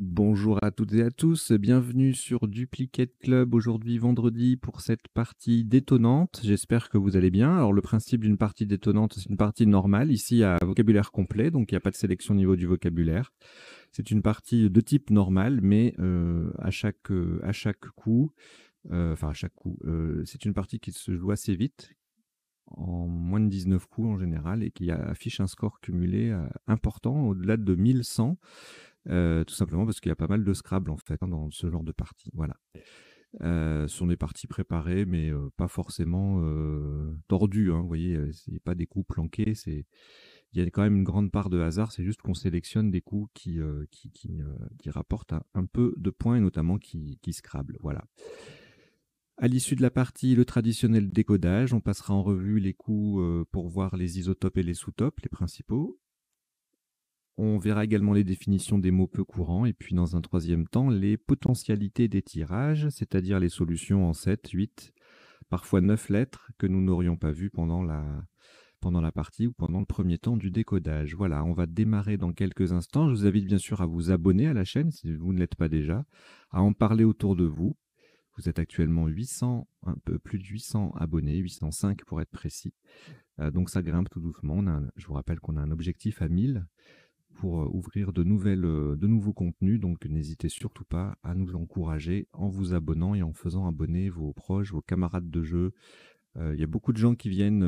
Bonjour à toutes et à tous, bienvenue sur Duplicate Club aujourd'hui vendredi pour cette partie détonnante. J'espère que vous allez bien. Alors le principe d'une partie détonnante, c'est une partie normale, ici à vocabulaire complet, donc il n'y a pas de sélection au niveau du vocabulaire. C'est une partie de type normal, mais à chaque coup, c'est une partie qui se joue assez vite, en moins de 19 coups en général, et qui affiche un score cumulé important, au-delà de 1100. Tout simplement parce qu'il y a pas mal de Scrabble en fait, hein, dans ce genre de partie. Voilà. Ce sont des parties préparées, mais pas forcément tordues. Hein, vous voyez, c'est pas des coups planqués. Il y a quand même une grande part de hasard. C'est juste qu'on sélectionne des coups qui rapportent un peu de points et notamment qui Scrabble. Voilà. À l'issue de la partie, le traditionnel décodage. On passera en revue les coups pour voir les isotopes et les sous-topes, les principaux. On verra également les définitions des mots peu courants et puis dans un troisième temps, les potentialités des tirages, c'est-à-dire les solutions en 7, 8, parfois 9 lettres que nous n'aurions pas vues pendant la partie ou pendant le premier temps du décodage. Voilà, on va démarrer dans quelques instants. Je vous invite bien sûr à vous abonner à la chaîne si vous ne l'êtes pas déjà, à en parler autour de vous. Vous êtes actuellement 800, un peu plus de 800 abonnés, 805 pour être précis. Donc ça grimpe tout doucement. Je vous rappelle qu'on a un objectif à 1000 pour ouvrir de nouveaux contenus. Donc n'hésitez surtout pas à nous encourager en vous abonnant et en faisant abonner vos proches, vos camarades de jeu. Il y a beaucoup de gens qui viennent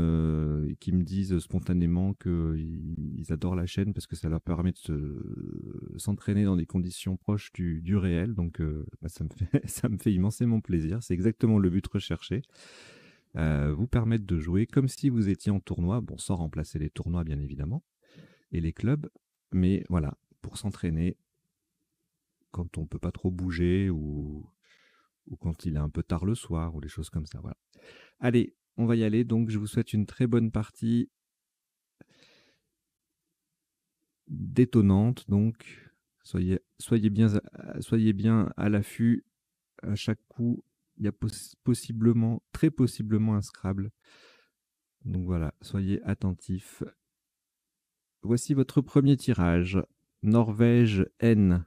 et qui me disent spontanément qu'ils adorent la chaîne parce que ça leur permet de s'entraîner dans des conditions proches du réel. Donc ça me fait, ça me fait immensément plaisir. C'est exactement le but recherché. Vous permettre de jouer comme si vous étiez en tournoi, bon, sans remplacer les tournois bien évidemment, et les clubs, mais voilà, pour s'entraîner quand on peut pas trop bouger ou quand il est un peu tard le soir ou des choses comme ça. Voilà. Allez, on va y aller. Donc, je vous souhaite une très bonne partie détonnante. Donc, soyez bien à l'affût. À chaque coup, il y a possiblement, très possiblement un Scrabble. Donc voilà, soyez attentifs. Voici votre premier tirage. Norvège N.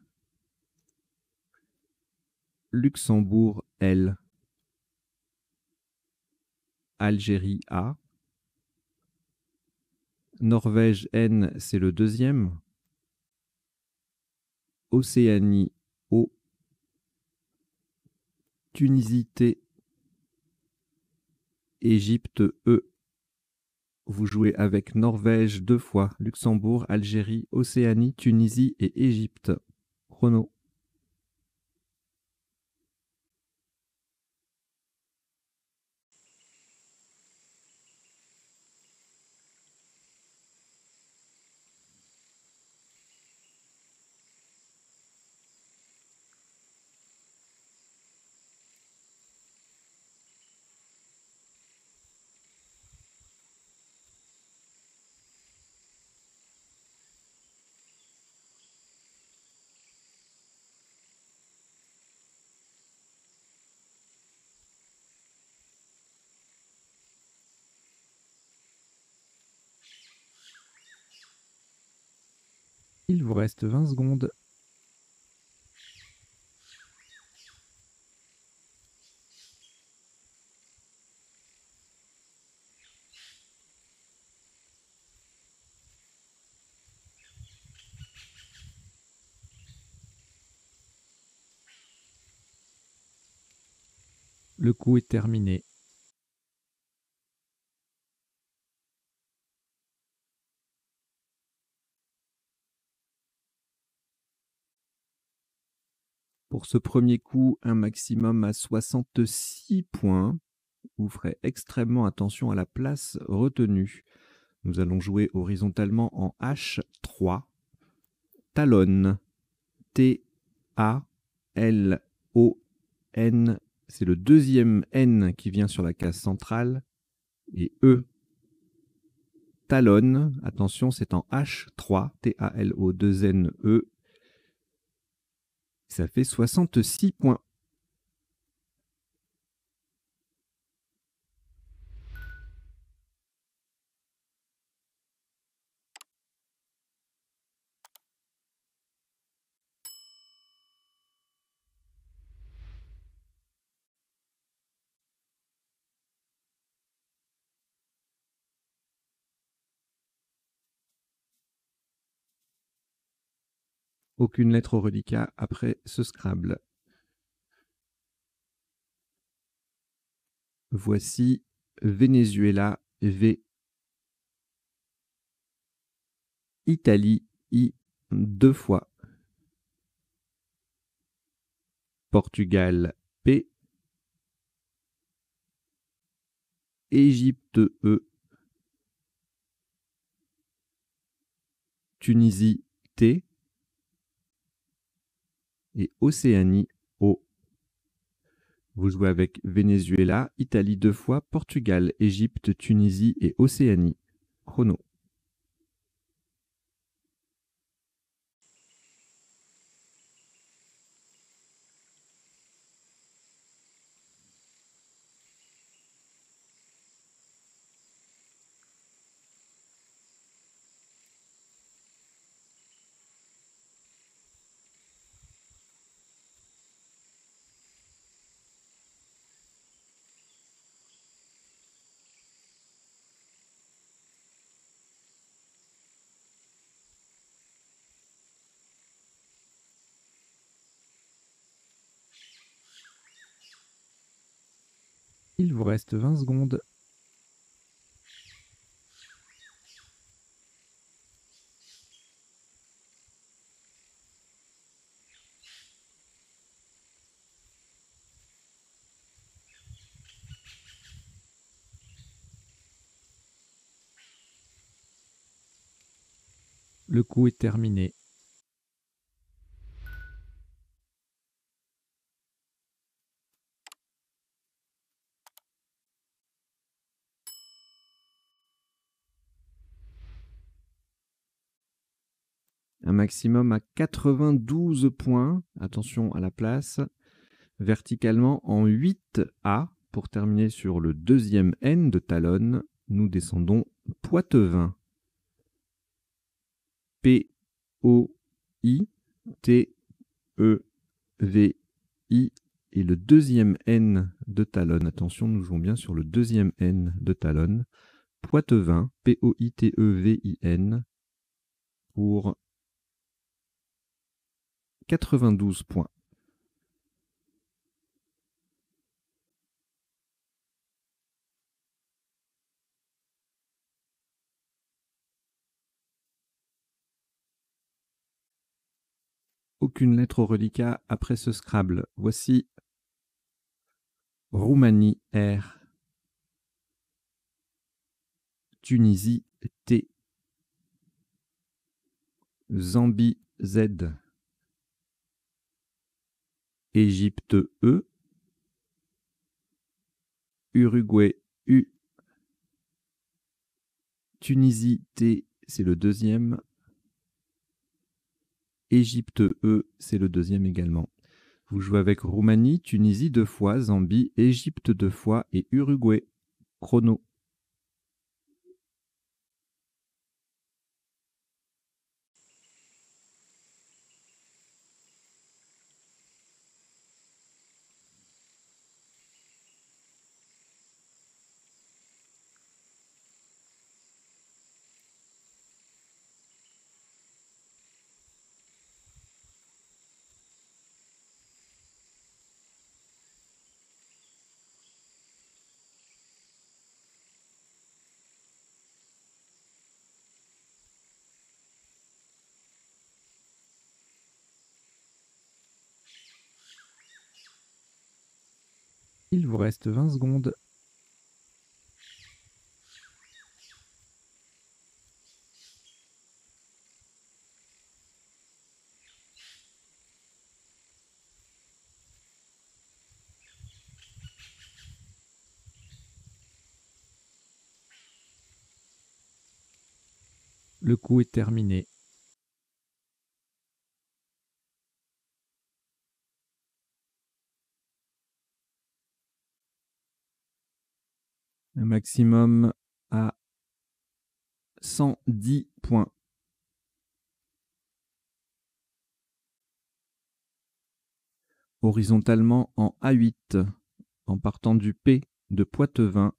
Luxembourg L. Algérie A. Norvège N, c'est le deuxième. Océanie O. Tunisie T. Égypte E. Vous jouez avec Norvège 2 fois, Luxembourg, Algérie, Océanie, Tunisie et Égypte. Chrono. Il vous reste 20 secondes. Le coup est terminé. Pour ce premier coup, un maximum à 66 points. Vous ferez extrêmement attention à la place retenue. Nous allons jouer horizontalement en H3. Talonne. T-A-L-O-N. C'est le deuxième N qui vient sur la case centrale. Et E. Talonne. Attention, c'est en H3. T-A-L-O-2-N-E. Ça fait 66 points. Aucune lettre au reliquat après ce Scrabble. Voici Venezuela, V. Italie, I, 2 fois. Portugal, P. Égypte, E. Tunisie, T. Et Océanie, O. Vous jouez avec Venezuela, Italie 2 fois, Portugal, Égypte, Tunisie et Océanie. Chrono. Il vous reste 20 secondes. Le coup est terminé. Un maximum à 92 points. Attention à la place. Verticalement en 8A pour terminer sur le deuxième N de Talonne. Nous descendons Poitevin. P-O-I-T-E-V-I et le deuxième N de Talonne. Attention, nous jouons bien sur le deuxième N de Talonne. Poitevin, P-O-I-T-E-V-I-N pour 92 points. Aucune lettre au reliquat après ce Scrabble. Voici Roumanie, R. Tunisie, T. Zambie, Z. Égypte, E. Uruguay, U. Tunisie, T, c'est le deuxième. Égypte, E, c'est le deuxième également. Vous jouez avec Roumanie, Tunisie 2 fois, Zambie, Égypte 2 fois et Uruguay. Chrono. Il vous reste 20 secondes. Le coup est terminé. Un maximum à 110 points. Horizontalement en A8, en partant du P de Poitevin,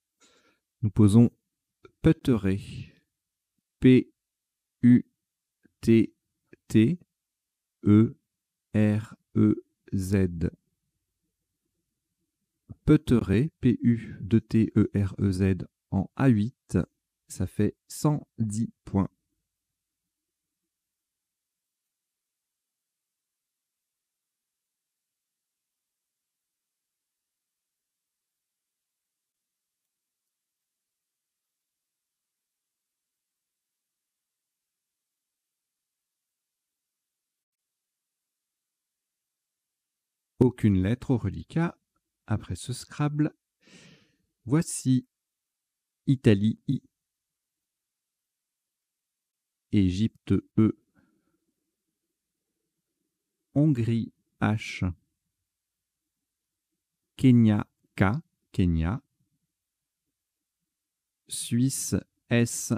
nous posons Peuteret. P-U-T-T-E-R-E-T. P-E-U-T-E-R-E-Z. Peuterez, P-U-T-E-R-E-Z en A8, ça fait 110 points. Aucune lettre au reliquat. Après ce Scrabble, voici Italie I, Égypte E, Hongrie H, Kenya K, Kenya, Suisse S,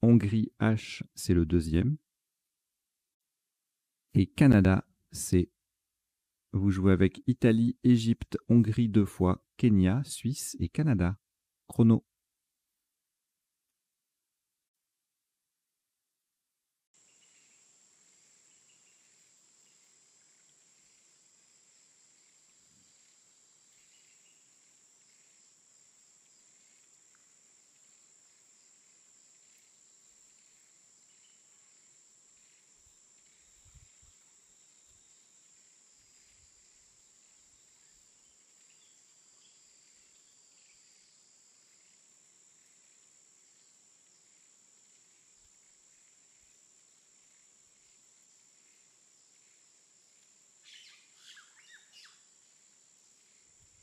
Hongrie H, c'est le deuxième, et Canada C. Vous jouez avec Italie, Égypte, Hongrie 2 fois, Kenya, Suisse et Canada. Chrono.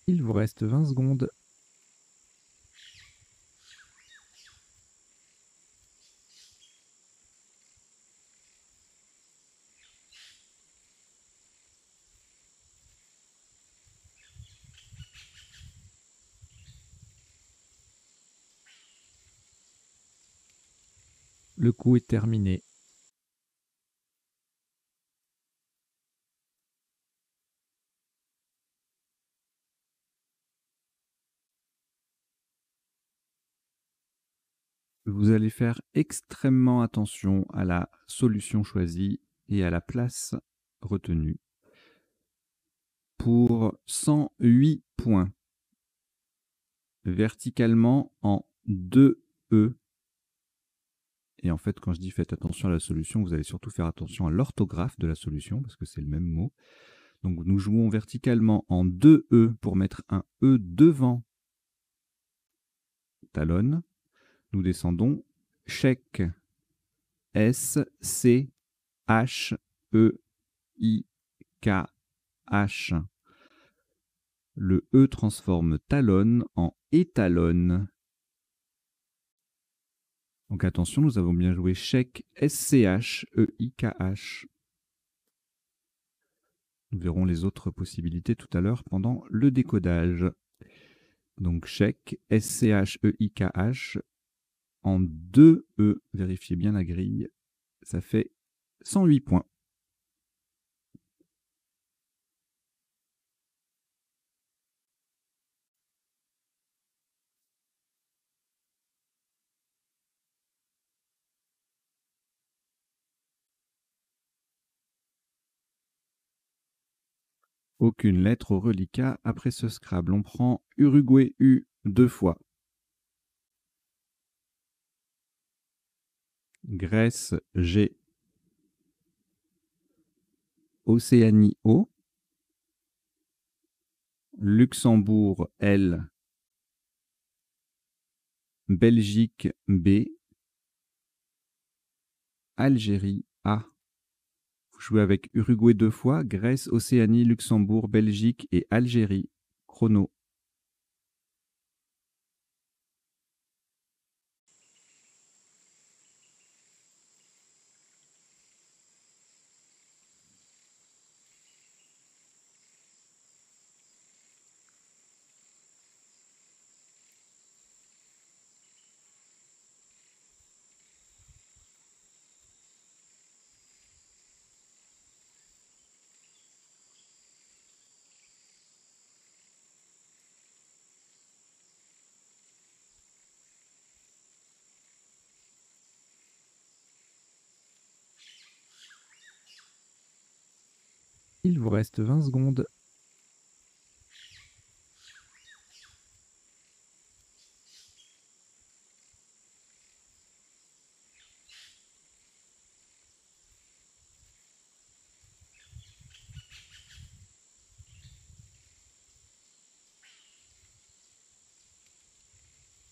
Il vous reste 20 secondes. Le coup est terminé. Vous allez faire extrêmement attention à la solution choisie et à la place retenue. Pour 108 points, verticalement en 2 E. Et en fait, quand je dis faites attention à la solution, vous allez surtout faire attention à l'orthographe de la solution, parce que c'est le même mot. Donc nous jouons verticalement en 2 E pour mettre un E devant talonne. Nous descendons chèque S, C, H, E, I, K, H. Le E transforme talonne en étalonne. Donc attention, nous avons bien joué chèque SCH, EIKH. Nous verrons les autres possibilités tout à l'heure pendant le décodage. Donc chèque SCH, EIKH en 2 E. Vérifiez bien la grille. Ça fait 108 points. Aucune lettre au reliquat après ce Scrabble. On prend Uruguay U 2 fois. Grèce G. Océanie O. Luxembourg L. Belgique B. Algérie A. Vous jouez avec Uruguay 2 fois, Grèce, Océanie, Luxembourg, Belgique et Algérie. Chrono. Il vous reste 20 secondes.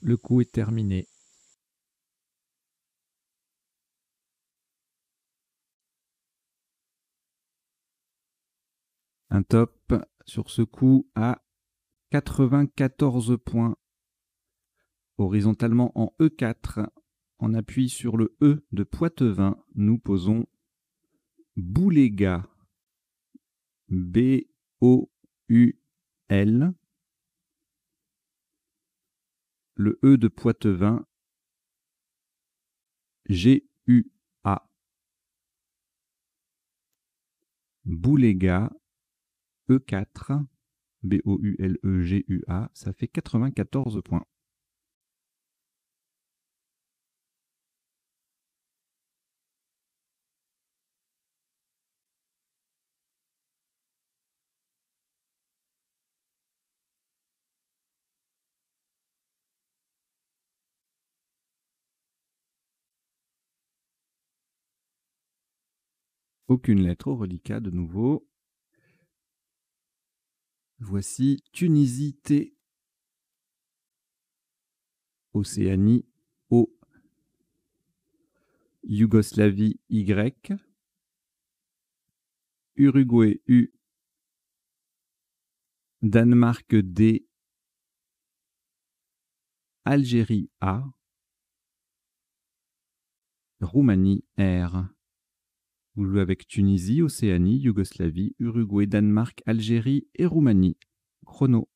Le coup est terminé. Un top sur ce coup à 94 points. Horizontalement en E4, on appuie sur le E de Poitevin. Nous posons Bouléga. B-O-U-L. Le E de Poitevin. G-U-A. Bouléga. E4. B-O-U-L-E-G-U-A. Ça fait 94 points. Aucune lettre au reliquat de nouveau. Voici Tunisie T. Océanie O. Yougoslavie Y. Uruguay U. Danemark D. Algérie A. Roumanie R. Vous jouez avec Tunisie, Océanie, Yougoslavie, Uruguay, Danemark, Algérie et Roumanie. Chrono.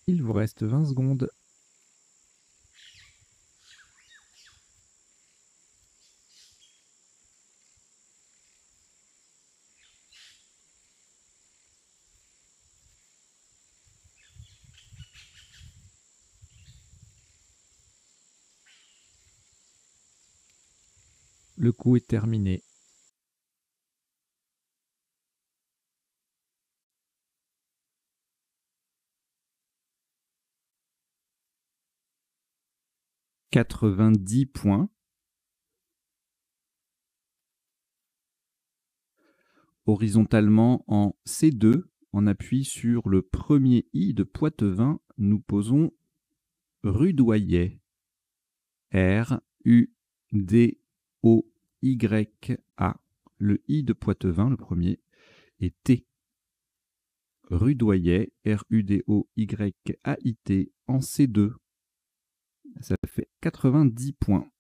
Il vous reste 20 secondes. Le coup est terminé. « 90 points. Horizontalement en C2, on appuie sur le premier I de Poitevin. Nous posons Rudoyet. R-U-D-O-Y-A. Le I de Poitevin, le premier, est T. Rudoyet, R-U-D-O-Y-A-I-T, en C2. Ça fait 90 points.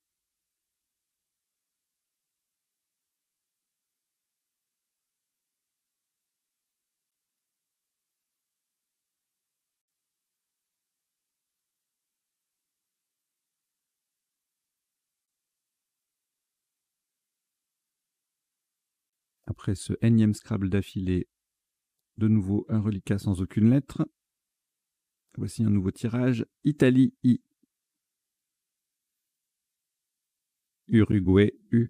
Après ce énième Scrabble d'affilée, de nouveau un reliquat sans aucune lettre. Voici un nouveau tirage. Italie I. Uruguay U.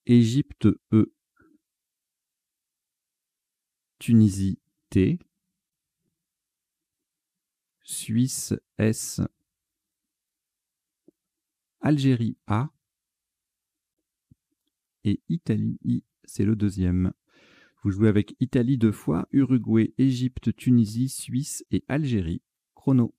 Égypte E. Tunisie T. Suisse S. Algérie A. Et Italie I, c'est le deuxième. Vous jouez avec Italie 2 fois, Uruguay, Égypte, Tunisie, Suisse et Algérie. Chrono.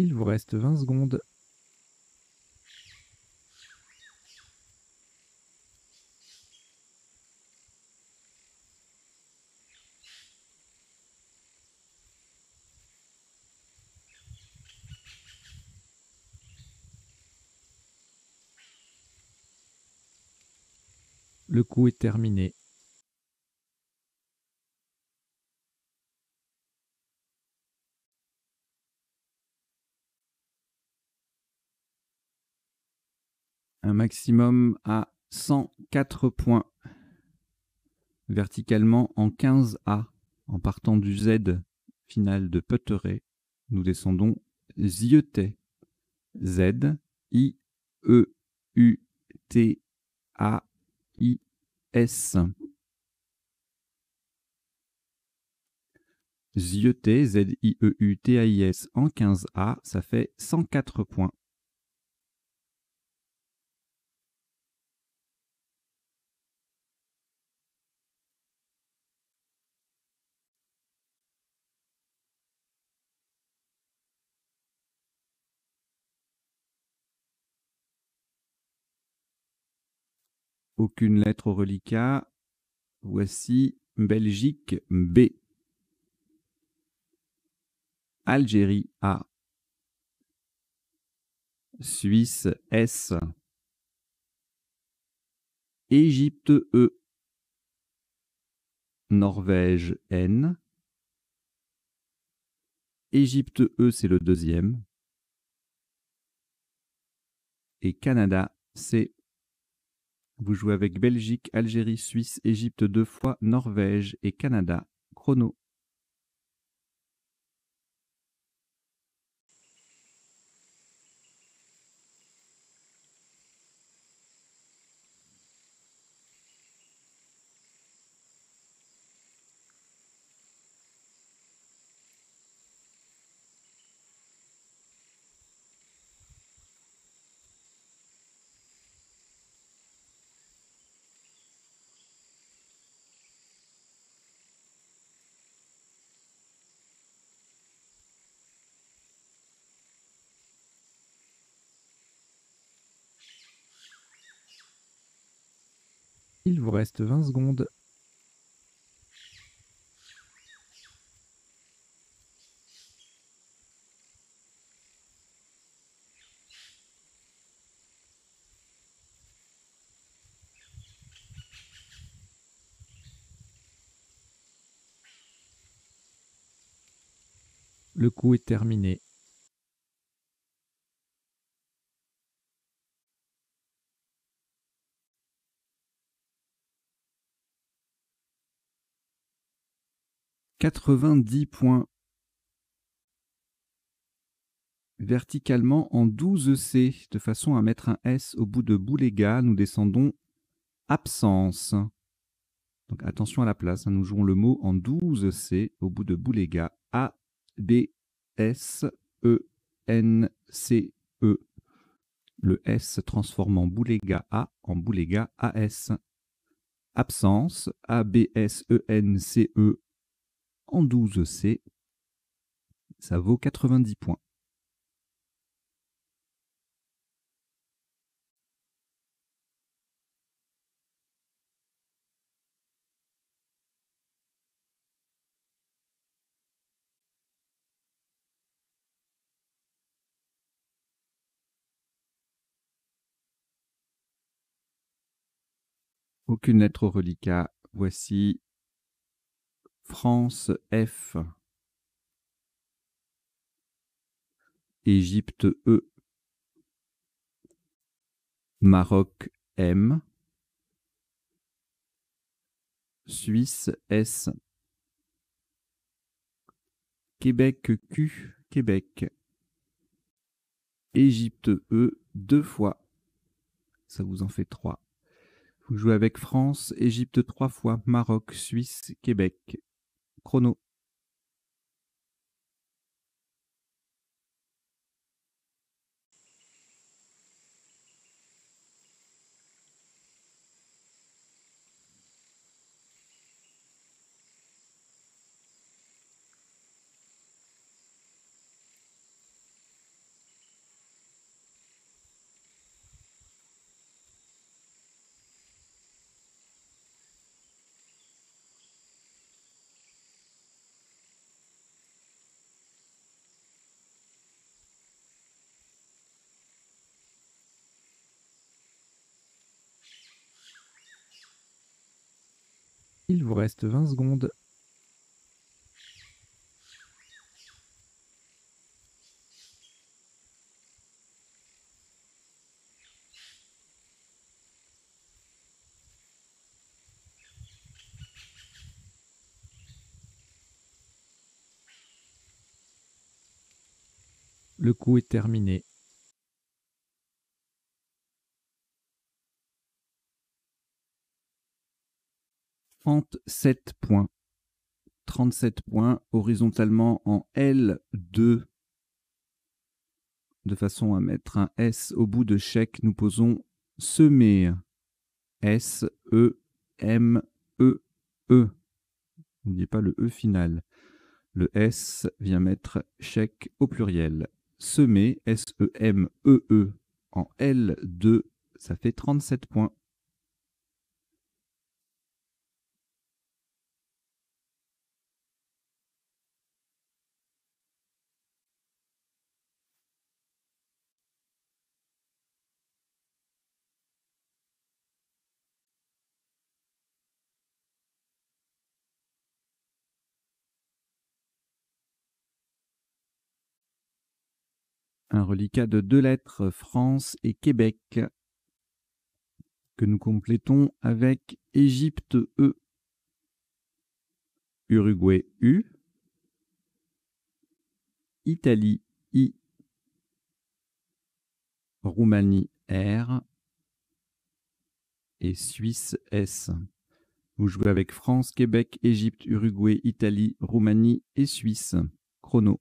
Il vous reste 20 secondes. Le coup est terminé. Un maximum à 104 points. Verticalement en 15A, en partant du Z final de Peuteret, nous descendons Zieutey. Z, I, E, U, T, A, I, S. Zieutey, Z-I-E-U-T-A-I-S en 15A, ça fait 104 points. Aucune lettre au reliquat. Voici Belgique B. Algérie A. Suisse S. Égypte E. Norvège N. Égypte E, c'est le deuxième. Et Canada C. Vous jouez avec Belgique, Algérie, Suisse, Égypte 2 fois, Norvège et Canada. Chrono. Il vous reste 20 secondes. Le coup est terminé. « 90 points. Verticalement en 12C, de façon à mettre un S au bout de Boulega, nous descendons absence. Donc attention à la place, nous jouons le mot en 12C au bout de Boulega. A, B, S, E, N, C, E. Le S transforme en Boulega A en Boulega AS. Absence, A, B, S, E, N, C, E en 12C. Ça vaut 90 points. Aucune lettre au reliquat. Voici France F. Égypte E. Maroc M. Suisse S. Québec Q. Québec. Égypte E 2 fois. Ça vous en fait 3. Vous jouez avec France, Égypte 3 fois, Maroc, Suisse, Québec. Chrono. Il vous reste 20 secondes. Le coup est terminé. 37 points. 37 points horizontalement en L2. De façon à mettre un S au bout de chèque, nous posons semer. S-E-M-E-E. N'oubliez pas le E final. Le S vient mettre chèque au pluriel. Semer, S-E-M-E-E, en L2, ça fait 37 points. Un reliquat de 2 lettres, France et Québec, que nous complétons avec Égypte E, Uruguay U, Italie I, Roumanie R et Suisse S. Vous jouez avec France, Québec, Égypte, Uruguay, Italie, Roumanie et Suisse. Chrono.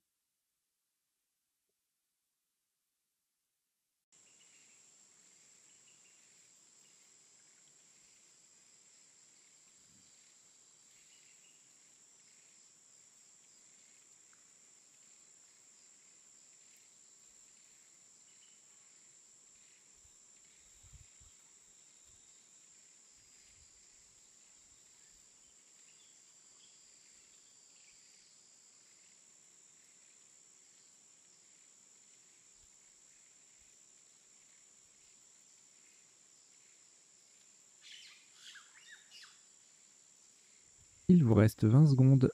Il vous reste 20 secondes.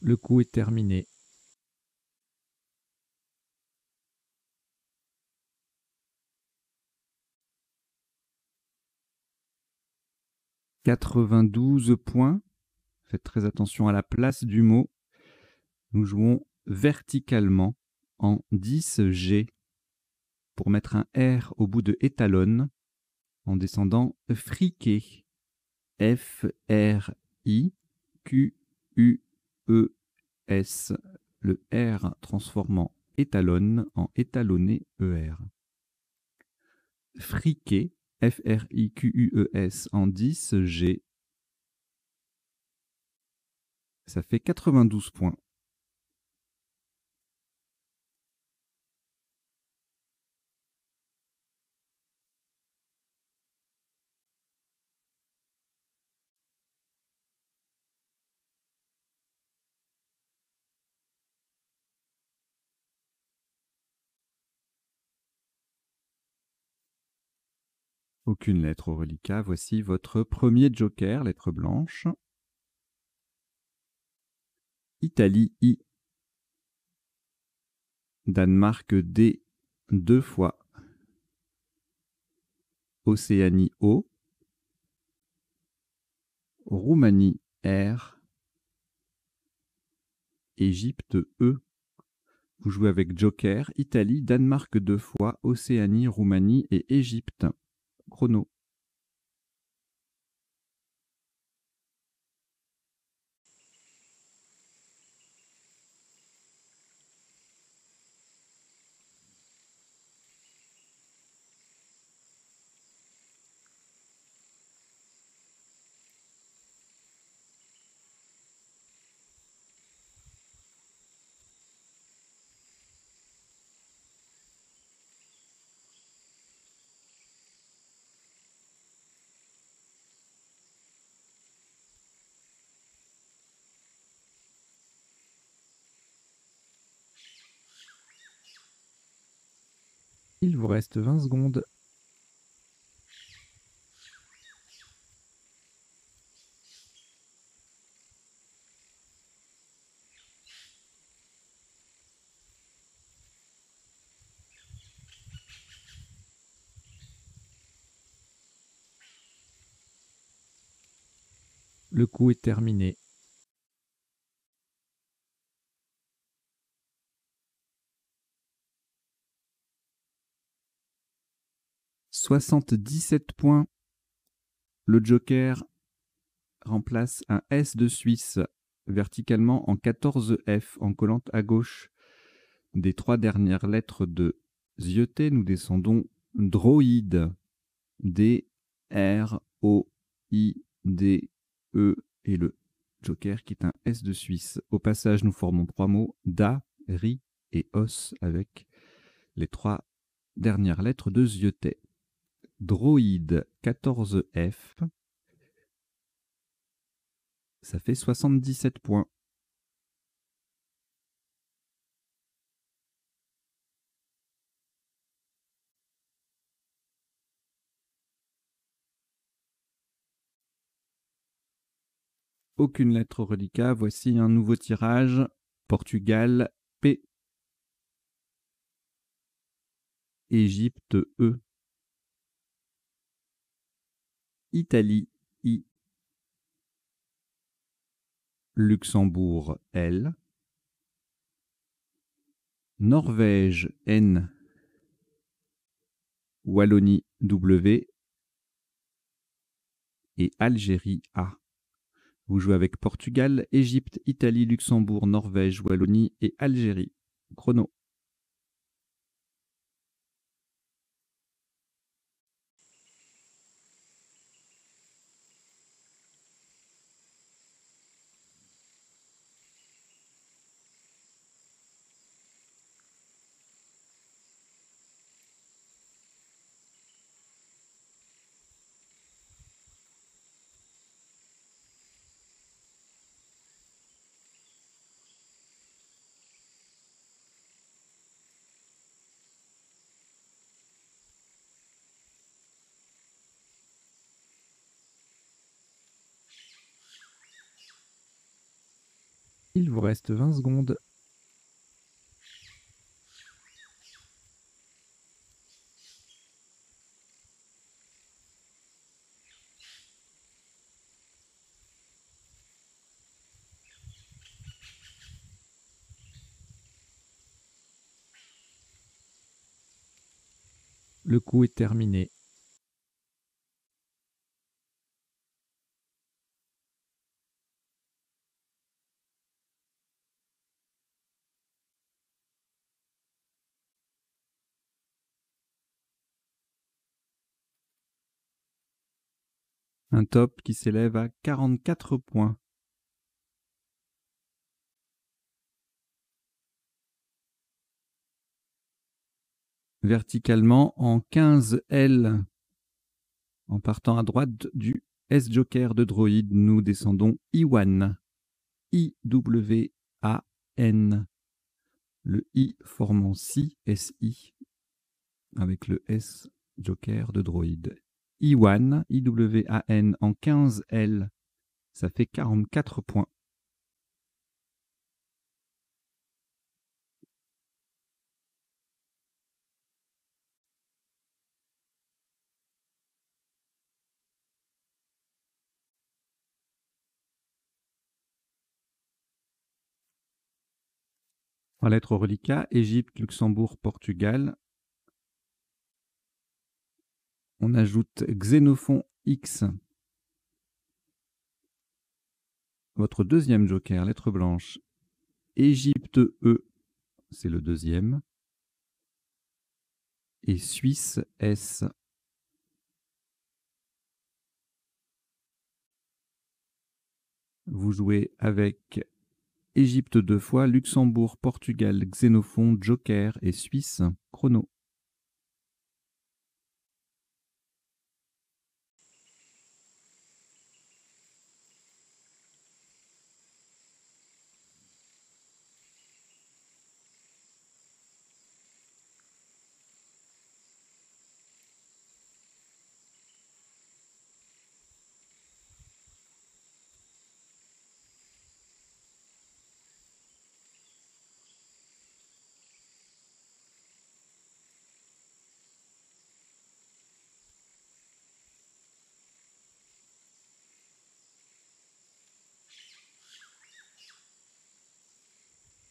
Le coup est terminé. « 92 points. Faites très attention à la place du mot. Nous jouons verticalement en 10G pour mettre un R au bout de étalonne en descendant friqué. F-R-I-Q-U-E-S. Le R transformant étalonne en étalonné ER. Friqué, F-R-I-Q-U-E-S en 10G. Ça fait 92 points. Aucune lettre au reliquat. Voici votre premier joker, lettre blanche. Italie I. Danemark D 2 fois. Océanie O. Roumanie R. Égypte E. Vous jouez avec joker, Italie, Danemark 2 fois, Océanie, Roumanie et Égypte. Chrono. Il vous reste 20 secondes. Le coup est terminé. « 77 points. Le joker remplace un S de Suisse verticalement en 14 F en collant à gauche des 3 dernières lettres de Zioté. Nous descendons droïde. D, R, O, I, D, E et le joker qui est un S de Suisse. Au passage, nous formons 3 mots, da, ri et os avec les 3 dernières lettres de Zioté. Droïde 14F, ça fait 77 points. Aucune lettre reliquat. Voici un nouveau tirage. Portugal, P. Égypte, E. Italie, I. Luxembourg, L. Norvège, N. Wallonie, W. Et Algérie, A. Vous jouez avec Portugal, Égypte, Italie, Luxembourg, Norvège, Wallonie et Algérie. Chrono. Il vous reste 20 secondes. Le coup est terminé. Un top qui s'élève à 44 points. Verticalement en 15 L. En partant à droite du S-Joker de droïde, nous descendons Iwan. I-W-A-N. Le I formant si, S-I, avec le S-Joker de droïde. Iwan, I-W-A-N en 15 L. Ça fait 44 points. En lettres reliquat, Égypte, Luxembourg, Portugal. On ajoute Xénophon X. Votre deuxième joker, lettre blanche. Égypte E, c'est le deuxième. Et Suisse S. Vous jouez avec Égypte 2 fois, Luxembourg, Portugal, Xénophon, Joker et Suisse. Chrono.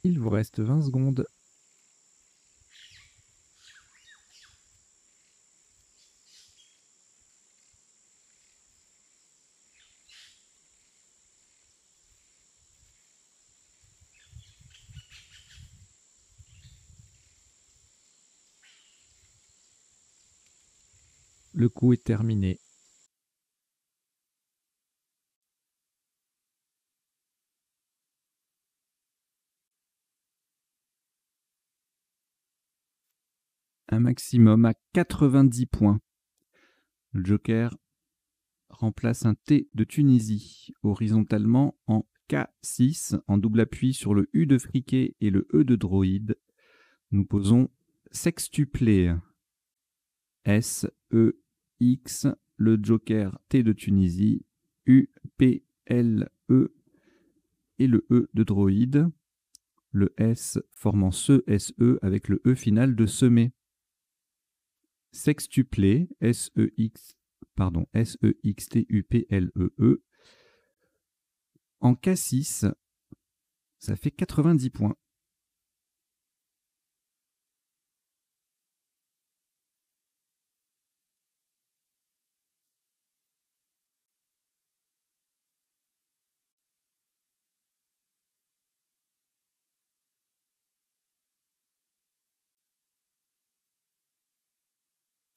Il vous reste 20 secondes. Le coup est terminé. Un maximum à 90 points. Le joker remplace un T de Tunisie horizontalement en K6 en double appui sur le U de friquet et le E de droïde. Nous posons sextuplé. S, E, X, le joker T de Tunisie, U, P, L, E et le E de droïde. Le S formant SE avec le E final de semer. Sextuplé, S-E-X-T-U-P-L-E-E. En K6, ça fait 90 points.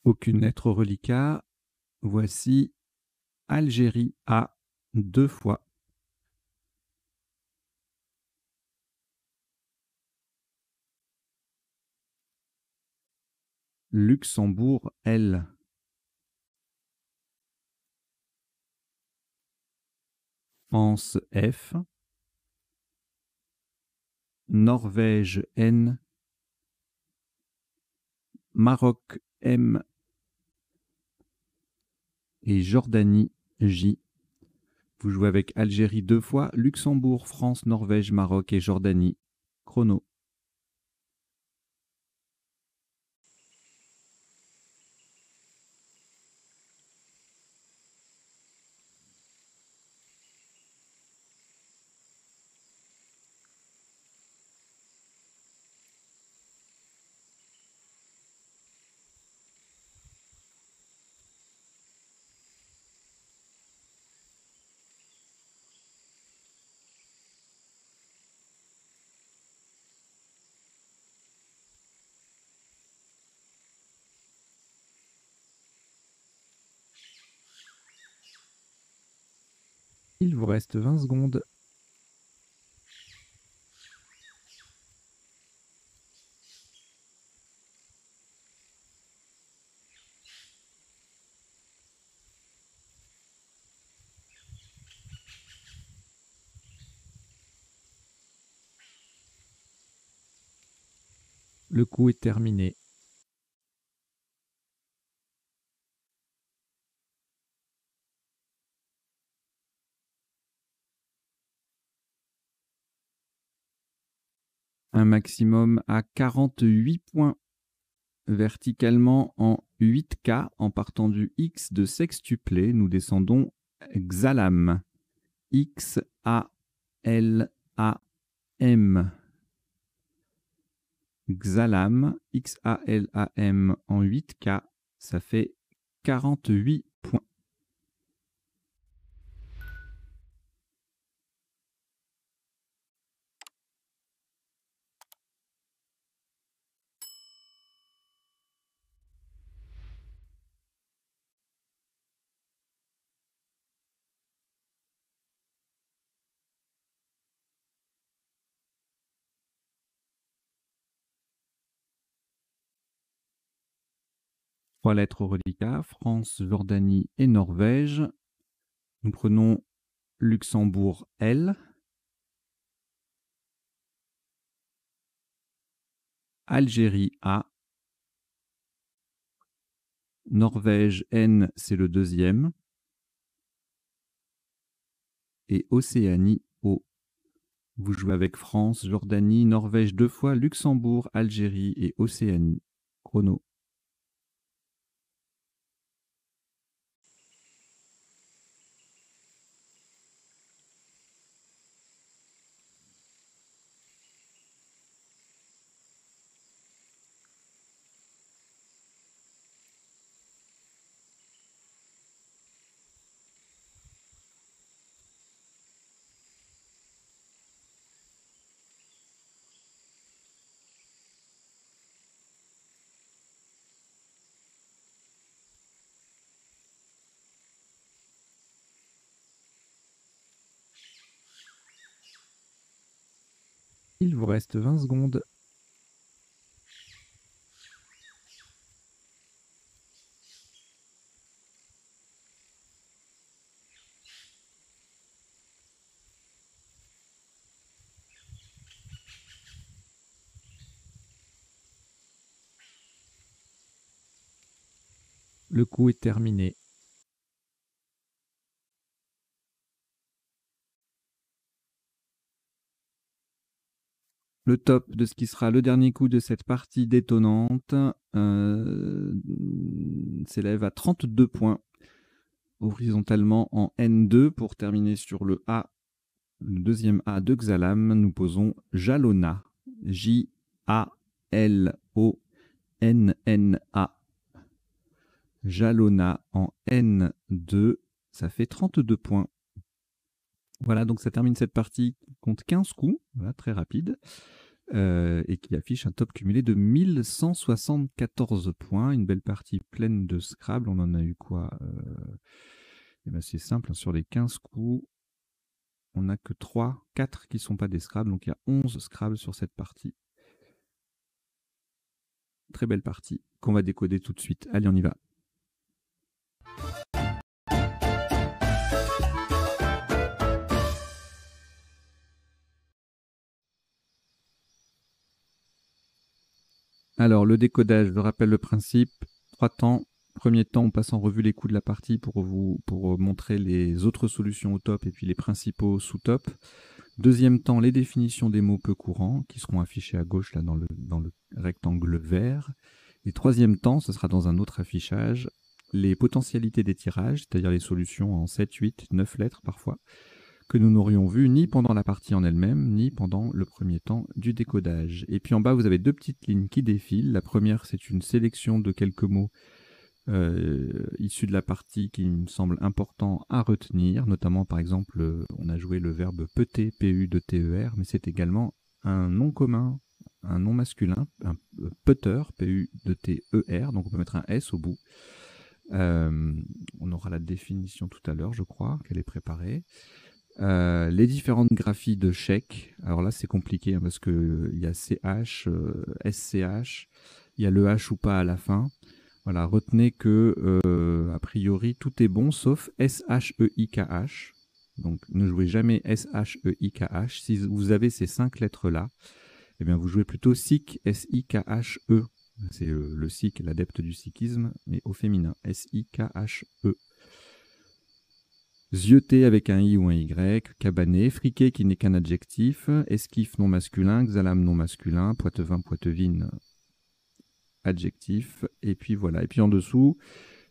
Aucune lettre reliquat. Voici Algérie A 2 fois. Luxembourg L. France F. Norvège N. Maroc M. Et Jordanie J. Vous jouez avec Algérie 2 fois, Luxembourg, France, Norvège, Maroc et Jordanie. Chrono. Il vous reste 20 secondes. Le coup est terminé. Un maximum à 48 points. Verticalement en 8K, en partant du X de sextuplé, nous descendons Xalam. X-A-L-A-M. Xalam, X-A-L-A-M en 8K, ça fait 48 points. Trois lettres au reliquat, France, Jordanie et Norvège. Nous prenons Luxembourg L, Algérie A, Norvège N, c'est le deuxième, et Océanie O. Vous jouez avec France, Jordanie, Norvège 2 fois, Luxembourg, Algérie et Océanie. Chrono. Il vous reste 20 secondes. Le coup est terminé. Le top de ce qui sera le dernier coup de cette partie détonnante s'élève à 32 points, horizontalement en N2 pour terminer sur le A, le deuxième A de Xalam. Nous posons Jalona, J-A-L-O-N-N-A. Jalona en N2, ça fait 32 points. Voilà, donc ça termine cette partie qui compte 15 coups, voilà, très rapide, et qui affiche un top cumulé de 1174 points. Une belle partie pleine de Scrabble. On en a eu quoi eh ben c'est simple, hein, sur les 15 coups, on n'a que 4 qui ne sont pas des Scrabble, donc il y a 11 Scrabble sur cette partie. Très belle partie qu'on va décoder tout de suite. Allez, on y va. Alors, le décodage, je rappelle le principe, 3 temps. Premier temps, on passe en revue les coups de la partie pour montrer les autres solutions au top et puis les principaux sous-top. Deuxième temps, les définitions des mots peu courants qui seront affichés à gauche là, dans le rectangle vert. Et troisième temps, ce sera dans un autre affichage, les potentialités des tirages, c'est-à-dire les solutions en 7, 8, 9 lettres parfois, que nous n'aurions vu ni pendant la partie en elle-même, ni pendant le premier temps du décodage. Et puis en bas, vous avez 2 petites lignes qui défilent. La première, c'est une sélection de quelques mots issus de la partie qui me semble important à retenir. Notamment, par exemple, on a joué le verbe peter, P-U-T-E-R, mais c'est également un nom commun, un nom masculin, un putter, P-U-T-E-R, donc on peut mettre un S au bout. On aura la définition tout à l'heure, je crois, qu'elle est préparée. Les différentes graphies de chèques. Alors là, c'est compliqué hein, parce qu'il y a CH, SCH, il y a le H ou pas à la fin. Voilà, retenez que, a priori, tout est bon sauf S-H-E-I-K-H. Donc, ne jouez jamais S-H-E-I-K-H. Si vous avez ces 5 lettres-là, eh bien, vous jouez plutôt Sikh, S-I-K-H-E. C'est le Sikh, l'adepte du sikhisme, mais au féminin, S-I-K-H-E. Zioté avec un I ou un Y, cabané, friqué qui n'est qu'un adjectif, esquif non masculin, xalam non masculin, poitevin, poitevine, adjectif, et puis voilà. Et puis en dessous,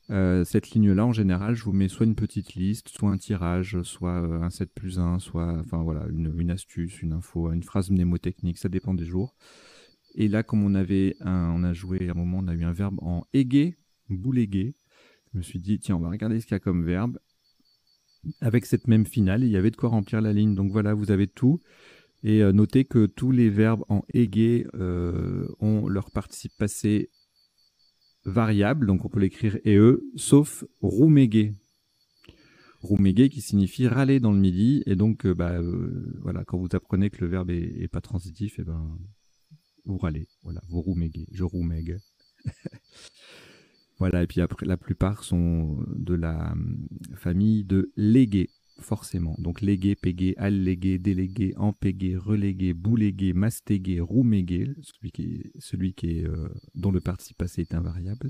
cette ligne-là, en général, je vous mets soit une petite liste, soit un tirage, soit un 7+1, soit enfin voilà, une astuce, une info, une phrase mnémotechnique, ça dépend des jours. Et là, comme on a joué à un moment, on a eu un verbe en égué, boulégué. Je me suis dit, tiens, on va regarder ce qu'il y a comme verbe. Avec cette même finale, il y avait de quoi remplir la ligne. Donc voilà, vous avez tout. Et notez que tous les verbes en égué ont leur participe passé variable, donc on peut l'écrire EE, sauf roumégué. Roumégué qui signifie râler dans le midi. Et donc, voilà, quand vous apprenez que le verbe est pas transitif, et ben, vous râlez. Voilà, vous rouméguez. Je roumègue. Voilà, et puis après, la plupart sont de la famille de légué, forcément. Donc légué, pégué, allégué, délégué, empégué, relégué, boulégué, mastégué, roumégué, celui qui est dont le participe passé est invariable.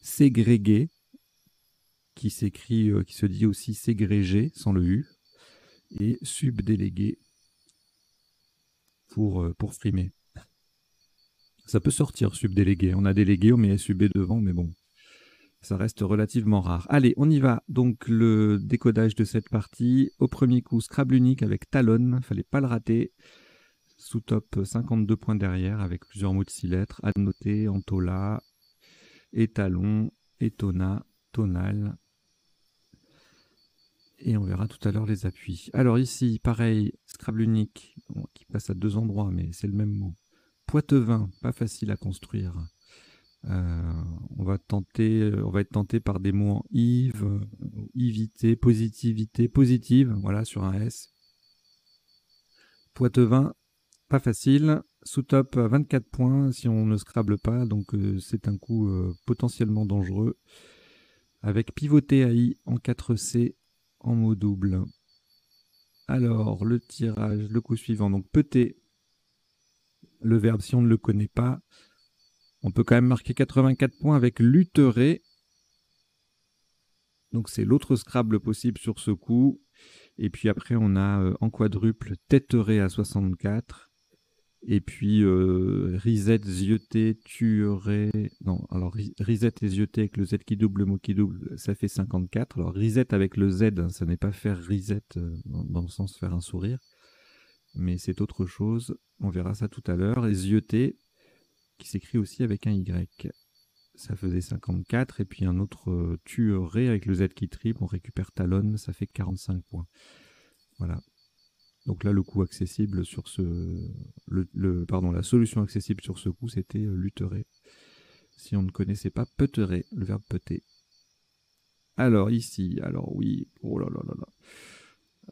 Ségrégué, qui s'écrit, qui se dit aussi ségrégé sans le U, et subdélégué pour frimer. Ça peut sortir subdélégué. On a délégué, on met SUB devant, mais bon. Ça reste relativement rare. Allez, on y va. Donc, le décodage de cette partie. Au premier coup, Scrabble unique avec Talon. Fallait pas le rater. Sous-top 52 points derrière avec plusieurs mots de 6 lettres. À noter, Antola, étalon, étona, tonal. Et on verra tout à l'heure les appuis. Alors ici, pareil, Scrabble unique, qui passe à 2 endroits, mais c'est le même mot. Poitevin, pas facile à construire. On va être tenté par des mots en Yves, ivité, positivité, positive, voilà, sur un S. Poitevin, pas facile. Sous-top à 24 points si on ne scrable pas, donc c'est un coup potentiellement dangereux. Avec pivoté AI en 4C en mot double. Alors, le tirage, le coup suivant, donc peter. Le verbe, si on ne le connaît pas, on peut quand même marquer 84 points avec lutterer. Donc c'est l'autre Scrabble possible sur ce coup. Et puis après, on a en quadruple têterer à 64. Et puis risette, zioter, tuerait. Non, alors risette et zioter avec le Z qui double, le mot qui double, ça fait 54. Alors risette avec le Z, hein, ça n'est pas faire risette dans le sens faire un sourire. Mais c'est autre chose. On verra ça tout à l'heure. Et zioter, qui s'écrit aussi avec un Y. Ça faisait 54. Et puis un autre tuerait avec le Z qui triple. On récupère talonne, ça fait 45 points. Voilà. Donc là, le coup accessible sur ce... la solution accessible sur ce coup, c'était lutterer. Si on ne connaissait pas peuteret, le verbe peuter. Alors ici, alors oui, oh là là là là.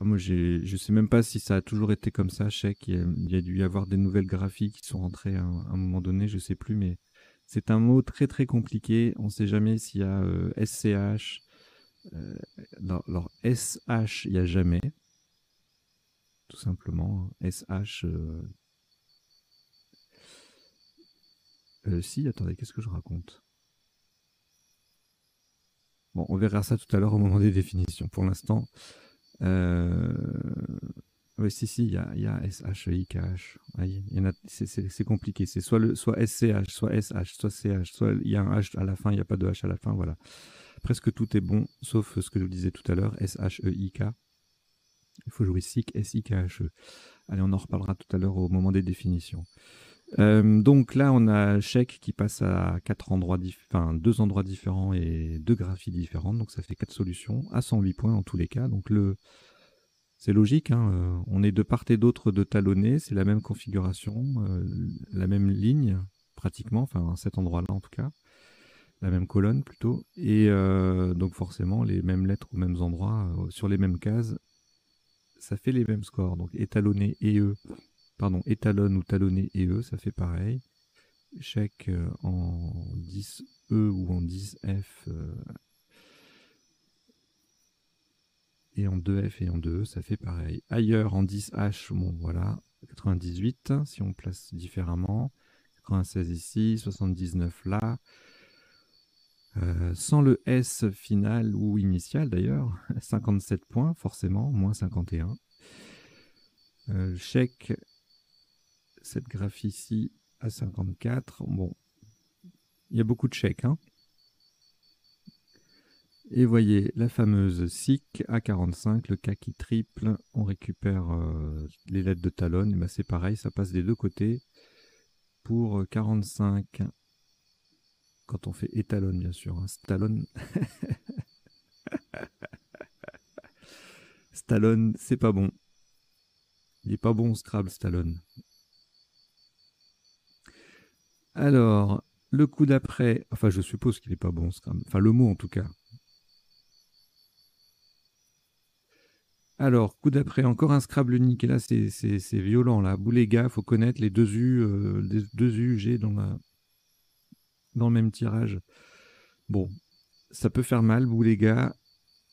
Moi, je sais même pas si ça a toujours été comme ça, chèque. Il y a dû y avoir des nouvelles graphies qui sont rentrées à un moment donné, je sais plus, mais c'est un mot très très compliqué. On ne sait jamais s'il y a SCH. Alors SH, il n'y a jamais. Tout simplement. SH. Si, attendez, qu'est-ce que je raconte? Bon, on verra ça tout à l'heure au moment des définitions. Pour l'instant, oui, si, il y a SHIKH. C'est compliqué. C'est soit SCH, soit SH, soit CH, soit il y a un H à la fin, il n'y a pas de H à la fin. Voilà. Presque tout est bon, sauf ce que je vous disais tout à l'heure, SHEIK. Il faut jouer SIK, SIKHE. Allez, on en reparlera tout à l'heure au moment des définitions. Donc là, on a chèque qui passe à 2 endroits différents et 2 graphies différentes. Donc ça fait 4 solutions à 108 points en tous les cas. Donc c'est logique, hein, on est de part et d'autre de talonner, c'est la même configuration, la même ligne pratiquement, enfin à cet endroit-là en tout cas, la même colonne plutôt. Et donc forcément les mêmes lettres aux mêmes endroits, sur les mêmes cases, ça fait les mêmes scores. Donc étalonner et eux. Pardon, étalonne ou talonner et E, ça fait pareil. Chèque en 10E ou en 10F et en 2F et en 2E, ça fait pareil. Ailleurs en 10H, bon voilà, 98 si on place différemment. 96 ici, 79 là. Sans le S final ou initial d'ailleurs, 57 points forcément, moins 51. Chèque, cette graphie ici à 54. Bon, il y a beaucoup de chèques, hein. Et voyez la fameuse SIC à 45, le K qui triple, on récupère les lettres de talonne, ben c'est pareil, ça passe des deux côtés. Pour 45, quand on fait étalonne bien sûr, hein, Stallone. Stallone, c'est pas bon. Il est pas bon Scrabble, Stallone. Alors, le coup d'après, enfin je suppose qu'il est pas bon Scrabble, enfin le mot en tout cas. Alors, coup d'après, encore un Scrabble unique. Et là, c'est violent. Là. Boulega, faut connaître les deux UG dans le même tirage. Bon, ça peut faire mal, Boulega.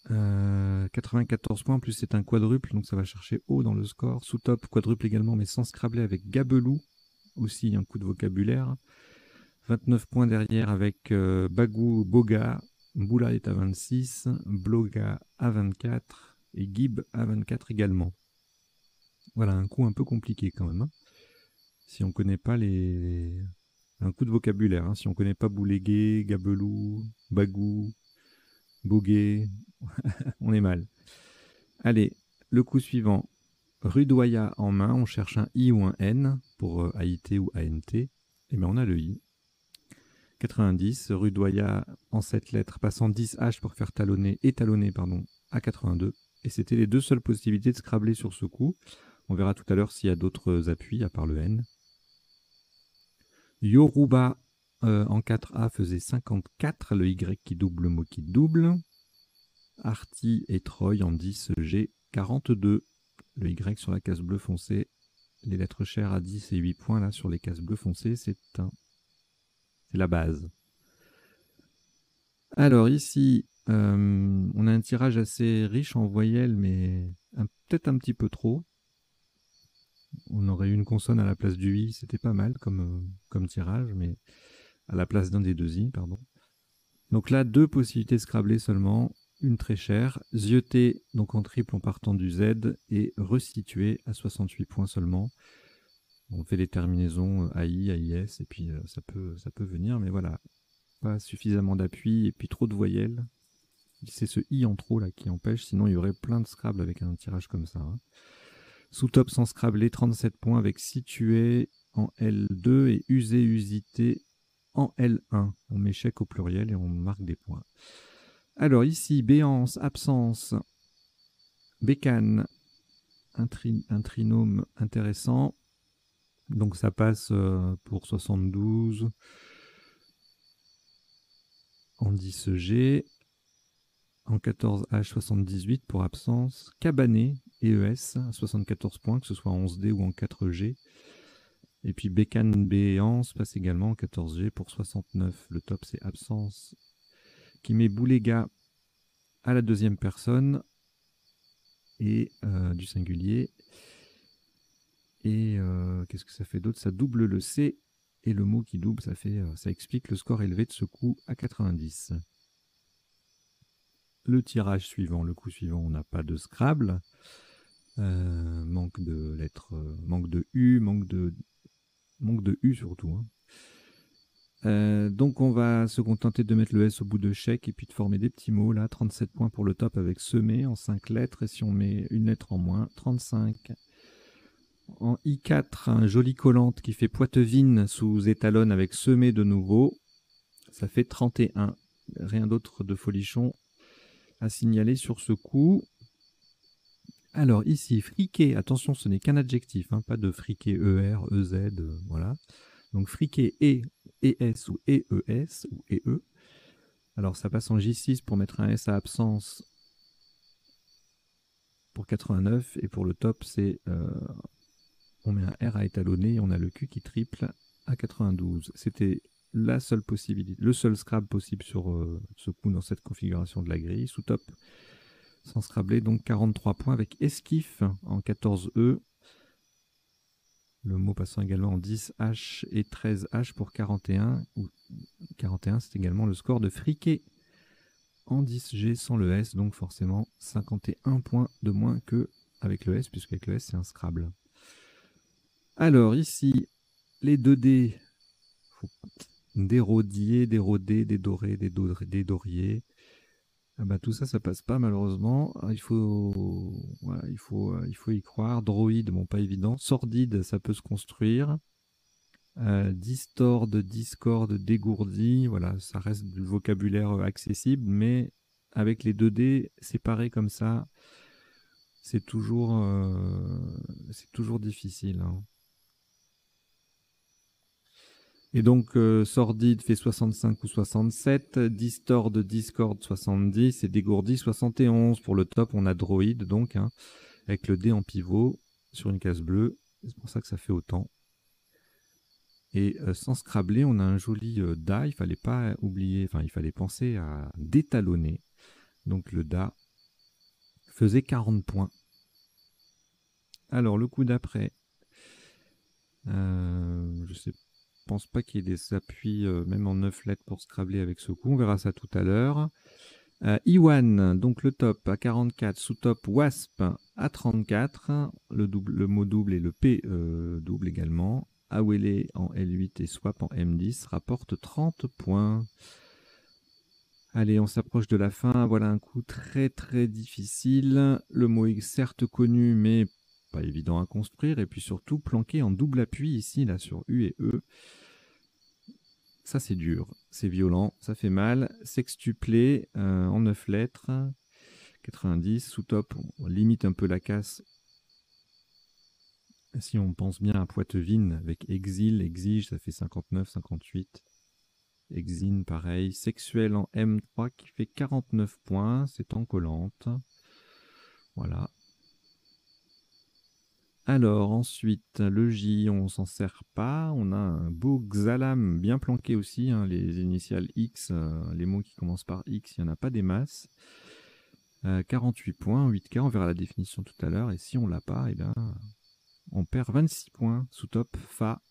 94 points, en plus c'est un quadruple, donc ça va chercher haut dans le score. Sous-top, quadruple également, mais sans Scrabbler avec Gabelou. Aussi un coup de vocabulaire. 29 points derrière avec Bagou, Boga. Boula est à 26. Bloga à 24. Et Gib à 24 également. Voilà, un coup un peu compliqué quand même. Hein. Si on ne connaît pas un coup de vocabulaire, hein. Si on ne connaît pas Boulégué, Gabelou, Bagou, Bogué, on est mal. Allez, le coup suivant. Rudoya en main, on cherche un I ou un N pour AIT ou ANT. Et bien on a le I. 90, Rudoya en 7 lettres, passant 10 H pour faire étalonner à 82. Et c'était les deux seules possibilités de scrabbler sur ce coup. On verra tout à l'heure s'il y a d'autres appuis à part le N. Yoruba en 4A faisait 54, le Y qui double, le mot qui double. Arti et Troy en 10G 42, le Y sur la case bleue foncé les lettres chères à 10 et 8 points là sur les cases bleues foncées, c'est la base. Alors ici, on a un tirage assez riche en voyelles, mais peut-être un petit peu trop. On aurait eu une consonne à la place du i, c'était pas mal comme tirage, mais à la place d'un des deux i, pardon. Donc là, 2 possibilités de scrabler seulement, une très chère, zioter donc en triple en partant du Z et resituer à 68 points seulement. On fait les terminaisons AI, AIS et puis ça peut venir, mais voilà, pas suffisamment d'appui et puis trop de voyelles. C'est ce i en trop là qui empêche, sinon il y aurait plein de scrabble avec un tirage comme ça. Hein. Sous-top sans scrabbler, 37 points avec situé en L2 et usé, usité en L1. On met chèque au pluriel et on marque des points. Alors ici, béance, absence, bécane, un trinôme intéressant. Donc ça passe pour 72 en 10G, en 14H 78 pour absence, cabané et ES à 74 points, que ce soit en 11D ou en 4G. Et puis bécane, béance passe également en 14G pour 69. Le top c'est absence qui met bouléga à la deuxième personne et du singulier. Et qu'est-ce que ça fait d'autre? Ça double le C et le mot qui double, ça explique le score élevé de ce coup à 90. Le tirage suivant, le coup suivant, on n'a pas de Scrabble. Manque de lettres, manque de U, manque de U surtout. Hein. Donc on va se contenter de mettre le S au bout de chèque et puis de former des petits mots. Là, 37 points pour le top avec semé en 5 lettres. Et si on met une lettre en moins, 35. En I4, un joli collante qui fait Poitevine sous étalonne avec semé de nouveau. Ça fait 31. Rien d'autre de folichon à signaler sur ce coup. Alors ici, friqué, attention, ce n'est qu'un adjectif, hein, pas de friqué ER, EZ, voilà. Donc friqué ES ou EES ou EE. Alors ça passe en J6 pour mettre un S à absence pour 89 et pour le top c'est on met un R à étalonner et on a le Q qui triple à 92. C'était la seule possibilité, le seul Scrabble possible sur ce coup dans cette configuration de la grille. Sous top sans Scrabbler, donc 43 points avec esquif en 14E. Le mot passant également en 10H et 13H pour 41. 41, c'est également le score de friqué en 10G sans le S, donc forcément 51 points de moins que avec le S, puisqu'avec le S, c'est un Scrabble. Alors ici, les 2D, des rodiers, des rodés, des dorés, des doriers. Ah bah, tout ça, ça passe pas malheureusement. Il faut y croire. Droïde, bon, pas évident. Sordide, ça peut se construire. Distorde, discorde, dégourdi, voilà, ça reste du vocabulaire accessible, mais avec les 2D séparés comme ça, c'est toujours difficile. Hein. Et donc, sordide fait 65 ou 67, distorde, discorde 70 et dégourdi 71. Pour le top, on a droïde, donc, hein, avec le D en pivot sur une case bleue. C'est pour ça que ça fait autant. Et sans Scrabbler, on a un joli Da. Il fallait pas oublier, enfin, il fallait penser à détalonner. Donc le Da faisait 40 points. Alors le coup d'après, je pense pas qu'il y ait des appuis même en 9 lettres pour Scrabbler avec ce coup. On verra ça tout à l'heure. Iwan, donc le top à 44, sous-top Wasp à 34, le mot double et le P double également. Awele en L8 et Swap en M10 rapporte 30 points. Allez, on s'approche de la fin. Voilà un coup très très difficile. Le mot est certes connu, mais pas évident à construire. Et puis surtout planqué en double appui ici, là, sur U et E. Ça, c'est dur. C'est violent. Ça fait mal. Sextuplé en 9 lettres. 90. Sous-top, on limite un peu la casse. Si on pense bien à Poitevine, avec exil, exige, ça fait 59, 58. Exine, pareil. Sexuel en M3 qui fait 49 points. C'est en collante. Voilà. Alors ensuite, le J, on s'en sert pas. On a un beau Xalam bien planqué aussi, hein, les initiales X, les mots qui commencent par X, il n'y en a pas des masses. 48 points, 8K, on verra la définition tout à l'heure. Et si on l'a pas, eh bien, on perd 26 points. Sous top, Fa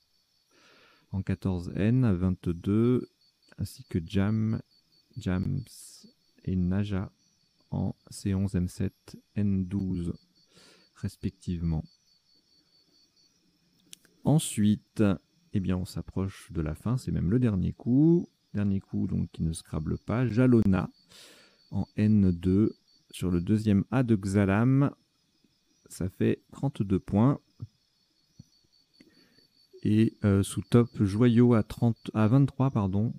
en 14N à 22, ainsi que Jams et Naja en C11, M7, N12 respectivement. Ensuite, eh bien, on s'approche de la fin, c'est même le dernier coup. Dernier coup donc qui ne scrable pas. Jalona en N2 sur le deuxième A de Xalam. Ça fait 32 points. Et sous top, Joyau à 23, pardon.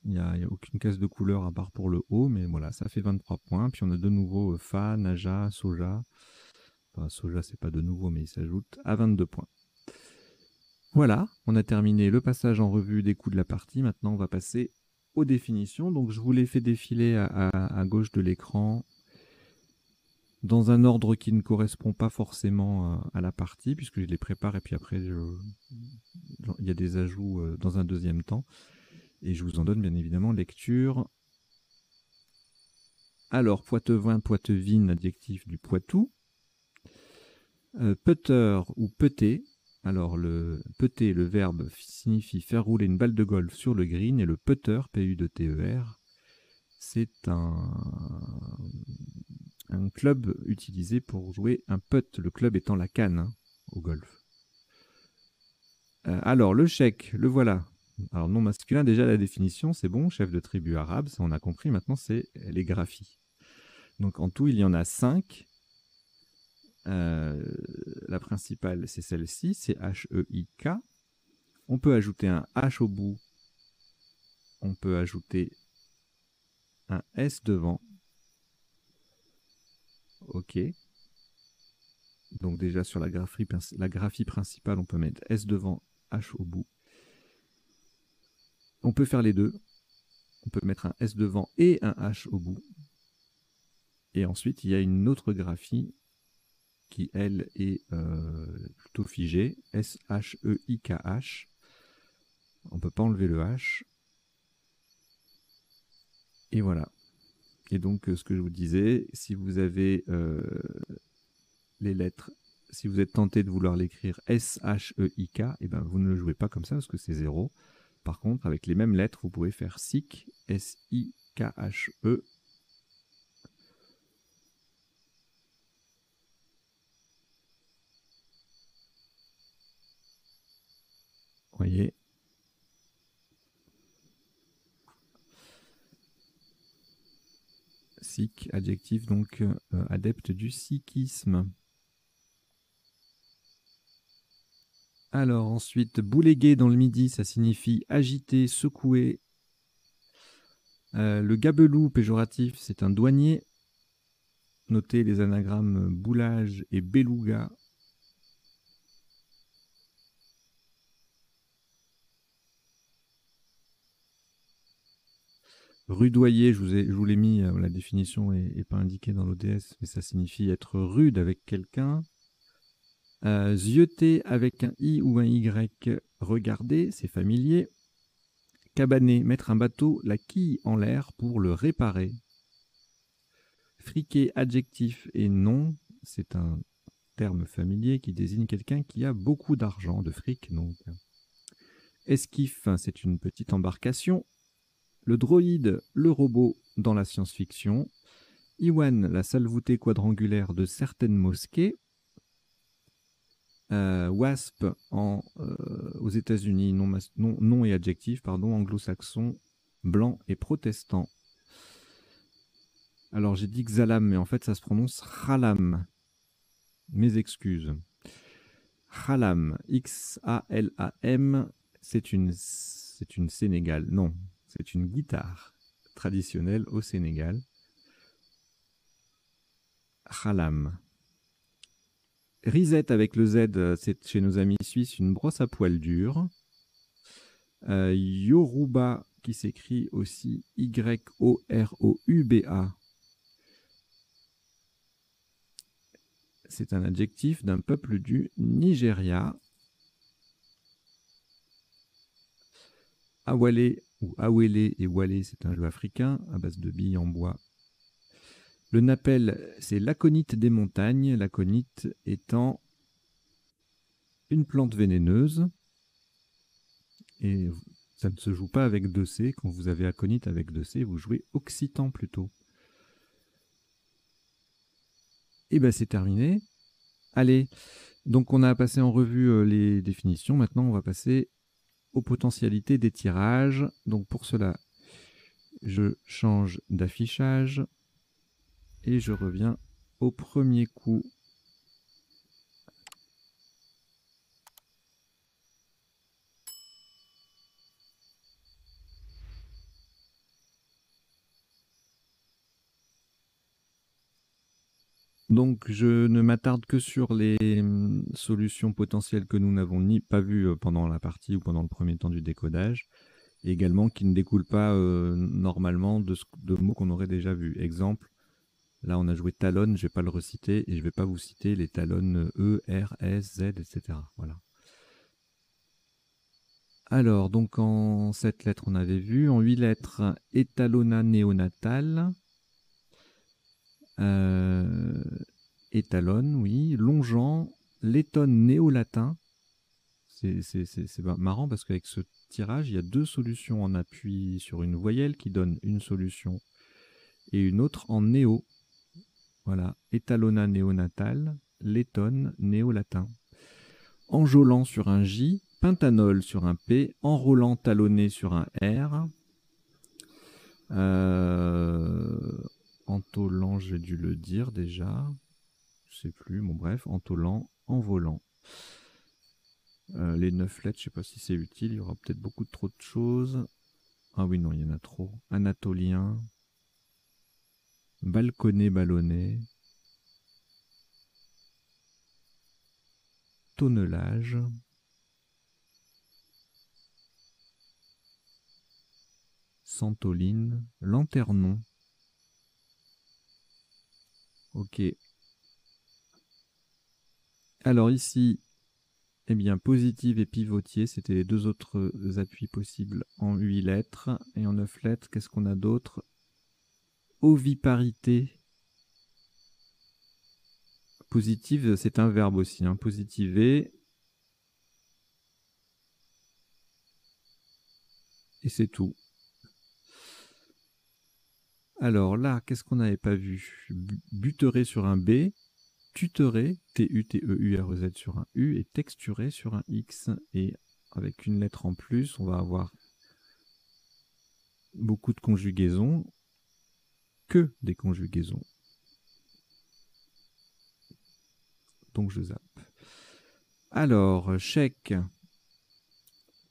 Il n'y a aucune case de couleur à part pour le haut, mais voilà, ça fait 23 points. Puis on a de nouveau Fa, Naja, Soja. Enfin, Soja, c'est pas de nouveau, mais il s'ajoute à 22 points. Voilà, on a terminé le passage en revue des coups de la partie. Maintenant, on va passer aux définitions. Donc, je vous les fais défiler à gauche de l'écran dans un ordre qui ne correspond pas forcément à la partie, puisque je les prépare et puis après, il y a des ajouts dans un deuxième temps. Et je vous en donne bien évidemment lecture. Alors, Poitevin, Poitevine, adjectif du Poitou. Putter ou putter. Alors, le putter, le verbe, signifie faire rouler une balle de golf sur le green, et le putter, P-U-T-E-R, c'est un club utilisé pour jouer un putt, le club étant la canne, hein, au golf. Alors, le cheikh, le voilà. Alors, nom masculin, déjà la définition, c'est bon, chef de tribu arabe, ça on a compris, maintenant c'est les graphies. Donc en tout, il y en a 5. La principale, c'est celle-ci, c'est H-E-I-K. On peut ajouter un H au bout. On peut ajouter un S devant. OK. Donc déjà sur la graphie principale, on peut mettre S devant, H au bout. On peut faire les deux. On peut mettre un S devant et un H au bout. Et ensuite, il y a une autre graphie qui, elle, est plutôt figée. S-H-E-I-K-H. On ne peut pas enlever le H. Et voilà. Et donc, ce que je vous disais, si vous avez les lettres, si vous êtes tenté de vouloir l'écrire S-H-E-I-K, eh ben, vous ne le jouez pas comme ça parce que c'est 0. Par contre, avec les mêmes lettres, vous pouvez faire SIK, S-I-K-H-E. Vous voyez. Sikh, adjectif donc adepte du sikhisme. Alors ensuite, bouléguer dans le midi, ça signifie agiter, secouer. Le gabelou péjoratif, c'est un douanier. Notez les anagrammes boulage et beluga. Rudoyer, je vous l'ai mis, la définition n'est pas indiquée dans l'ODS, mais ça signifie être rude avec quelqu'un. Zioter avec un I ou un Y, regarder, c'est familier. Cabaner, mettre un bateau, la quille en l'air pour le réparer. Friquer, adjectif et nom, c'est un terme familier qui désigne quelqu'un qui a beaucoup d'argent, de fric donc. Esquif, c'est une petite embarcation. Le droïde, le robot dans la science-fiction. Iwan, la salle voûtée quadrangulaire de certaines mosquées. Wasp aux États-Unis, nom et adjectif, pardon, anglo-saxon, blanc et protestant. Alors j'ai dit Xalam, mais en fait ça se prononce Khalam. Mes excuses. Khalam, X-A-L-A-M, c'est une Sénégal. Non, c'est une guitare traditionnelle au Sénégal. Khalam. Risette avec le Z, c'est chez nos amis suisses une brosse à poils durs. Yoruba, qui s'écrit aussi Y-O-R-O-U-B-A. c'est un adjectif d'un peuple du Nigeria. Awale ou Awele et Wale, c'est un jeu africain à base de billes en bois. Le napel, c'est l'aconite des montagnes, l'aconite étant une plante vénéneuse. Et ça ne se joue pas avec 2C. Quand vous avez aconite avec 2C, vous jouez occitan plutôt. Et bien c'est terminé. Allez, donc on a passé en revue les définitions. Maintenant, on va passer aux potentialités des tirages. Donc pour cela, je change d'affichage et je reviens au premier coup. Donc je ne m'attarde que sur les solutions potentielles que nous n'avons pas vues pendant la partie ou pendant le premier temps du décodage, et également qui ne découlent pas normalement de mots qu'on aurait déjà vus. Exemple, là on a joué talonne, je ne vais pas le reciter, et je ne vais pas vous citer les talonnes E, R, S, Z, etc. Voilà. Alors, donc en 7 lettres, on avait vu. En 8 lettres, étalonna néonatal. Étalonne, oui. Longeant, l'étonne néo-latin. C'est marrant parce qu'avec ce tirage, il y a deux solutions en appui sur une voyelle qui donnent une solution et une autre en néo. Voilà, étalonna néonatal, l'étonne néo-latin. Enjôlant sur un J, pentanol sur un P, enrôlant talonné sur un R. Entolant, j'ai dû le dire déjà. Je sais plus, bon bref, entolant, envolant. Les 9 lettres, je sais pas si c'est utile, il y aura peut-être beaucoup trop de choses. Ah oui, non, il y en a trop. Anatolien, balconné, ballonné, tonnelage, santoline, lanternon. Ok. Alors ici, eh bien, positive et pivotier, c'était les deux autres appuis possibles en 8 lettres. Et en 9 lettres, qu'est-ce qu'on a d'autre? Oviparité. Positive, c'est un verbe aussi. Hein. Positiver. Et c'est tout. Alors là, qu'est-ce qu'on n'avait pas vu? Buterer sur un B, tuterer, T-U-T-E-U-R-E-Z sur un U, et texturer sur un X. Et avec une lettre en plus, on va avoir beaucoup de conjugaisons, que des conjugaisons. Donc je zappe. Alors, chèque.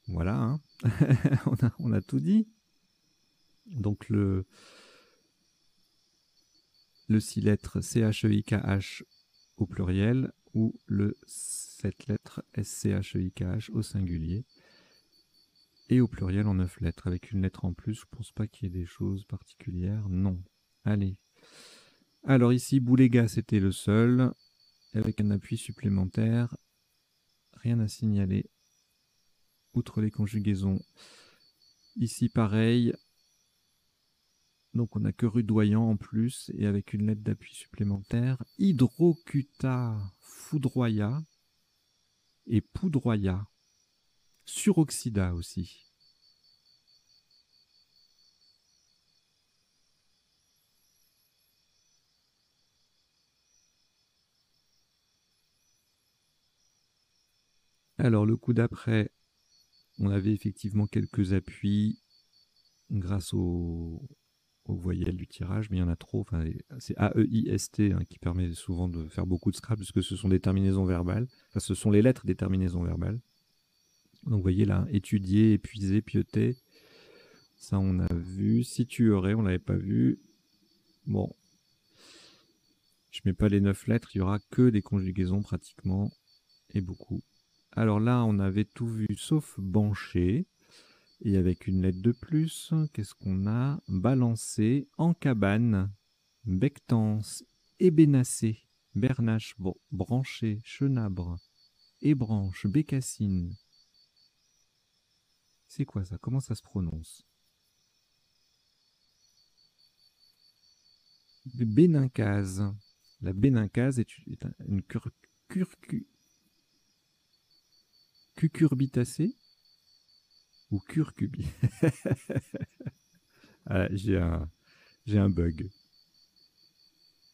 Voilà, hein. on a tout dit. Donc le 6 lettres C-H-E-I-K-H au pluriel ou le 7 lettres S-C-H-E-I-K-H au singulier. Et au pluriel en 9 lettres. Avec une lettre en plus, je pense pas qu'il y ait des choses particulières. Non. Allez. Alors ici, bouléga, c'était le seul. Avec un appui supplémentaire. Rien à signaler. Outre les conjugaisons. Ici, pareil. Donc on n'a que rudoyant en plus. Et avec une lettre d'appui supplémentaire. Hydrocuta, foudroya. Et poudroya. Suroxida aussi. Alors le coup d'après, on avait effectivement quelques appuis grâce aux voyelles du tirage, mais il y en a trop. Enfin, c'est AEIST hein, qui permet souvent de faire beaucoup de scrap, puisque ce sont des terminaisons verbales. Enfin, ce sont les lettres des terminaisons verbales. Donc vous voyez là, étudier, épuiser, pieuter. Ça on a vu. Situerait, on l'avait pas vu. Bon. Je mets pas les 9 lettres, il y aura que des conjugaisons pratiquement, et beaucoup. Alors là, on avait tout vu sauf bancher. Et avec une lettre de plus, qu'est-ce qu'on a? Balancer, en cabane, bectance, ébénacé, bernache, branché, chenabre, ébranche, bécassine. C'est quoi ça? Comment ça se prononce? Bénincase. La bénincase est une cucurbitacée ou curcubi. Ah, j'ai un bug.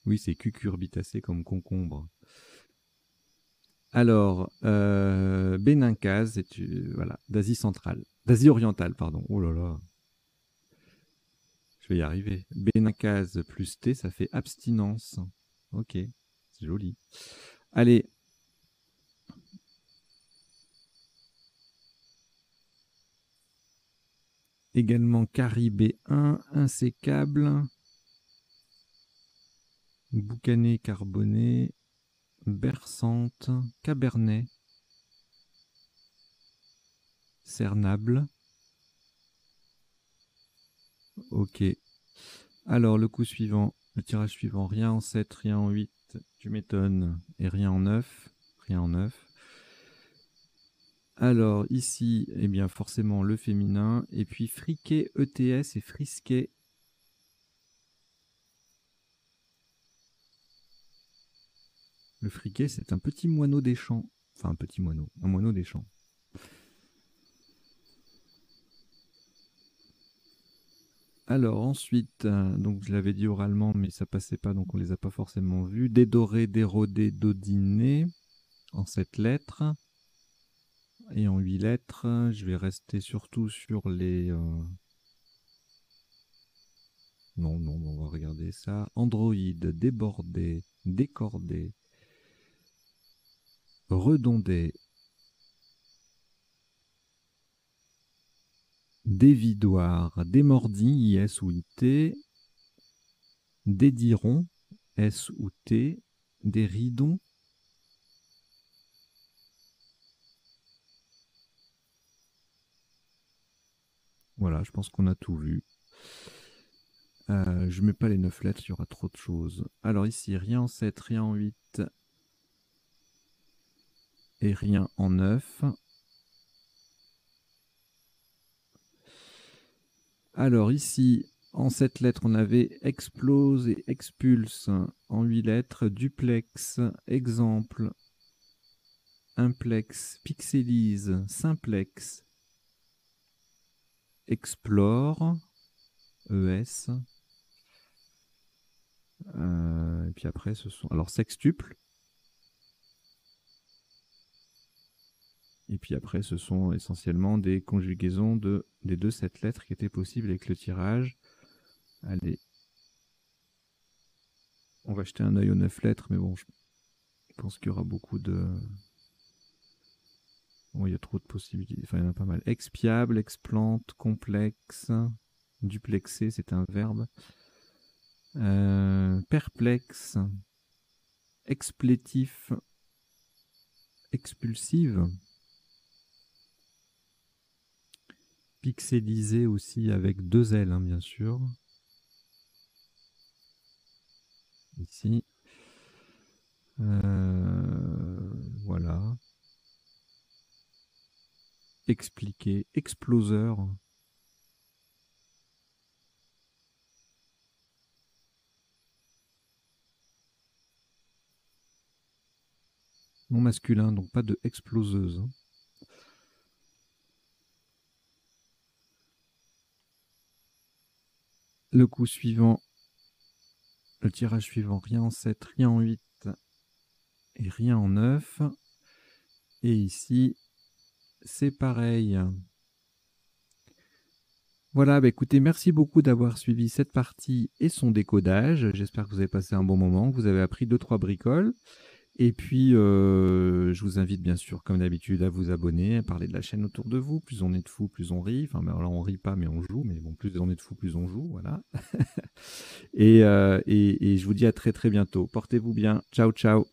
Oui, c'est cucurbitacé comme concombre. Alors, bénincase, voilà, d'Asie centrale. D'Asie orientale, pardon. Oh là là. Je vais y arriver. Bénincase plus thé, ça fait abstinence. Ok, c'est joli. Allez. Également Caribé 1, insécable. Boucané carboné. Berçante. Cabernet. Cernable. Ok. Alors, le coup suivant, le tirage suivant, rien en 7, rien en 8, tu m'étonnes, et rien en 9, rien en 9. Alors, ici, eh bien, forcément, le féminin, et puis friquet, ETS et frisquet. Le friquet, c'est un petit moineau des champs. Enfin, un petit moineau, un moineau des champs. Alors ensuite, donc je l'avais dit oralement, mais ça passait pas, donc on les a pas forcément vus. Dédoré, dérodé, dodiné, en 7 lettres. Et en 8 lettres, je vais rester surtout sur les... Non, on va regarder ça. Android, débordé, décordé, redondé, dévidoir, démordi, IS ou IT, dédiron, S ou T, déridon, voilà, je pense qu'on a tout vu. Je ne mets pas les 9 lettres, il y aura trop de choses. Alors ici, rien en 7, rien en 8 et rien en 9. Alors ici, en 7 lettres, on avait explose et expulse. En 8 lettres, duplex, exemple, implex, pixelise, simplex, explore, ES. Et puis après, ce sont... Alors, sextuple. Et puis après, ce sont essentiellement des conjugaisons des 2 7 lettres qui étaient possibles avec le tirage. Allez. On va jeter un œil aux 9 lettres, mais bon, je pense qu'il y aura beaucoup de... Bon, il y a trop de possibilités. Enfin, il y en a pas mal. Expiable, explante, complexe, duplexé, c'est un verbe. Perplexe, explétif, expulsive, pixelisé aussi avec 2 L, hein, bien sûr. Ici. Voilà. Expliquer, exploseur. Non masculin, donc pas de exploseuse. Hein. Le coup suivant, le tirage suivant, rien en 7, rien en 8 et rien en 9. Et ici, c'est pareil. Voilà, bah écoutez, merci beaucoup d'avoir suivi cette partie et son décodage. J'espère que vous avez passé un bon moment, que vous avez appris 2-3 bricoles. Et puis, je vous invite bien sûr, comme d'habitude, à vous abonner, à parler de la chaîne autour de vous. Plus on est de fous, plus on rit. Enfin, alors on rit pas, mais on joue. Mais bon, plus on est de fous, plus on joue. Voilà. Et je vous dis à très très bientôt. Portez-vous bien. Ciao, ciao.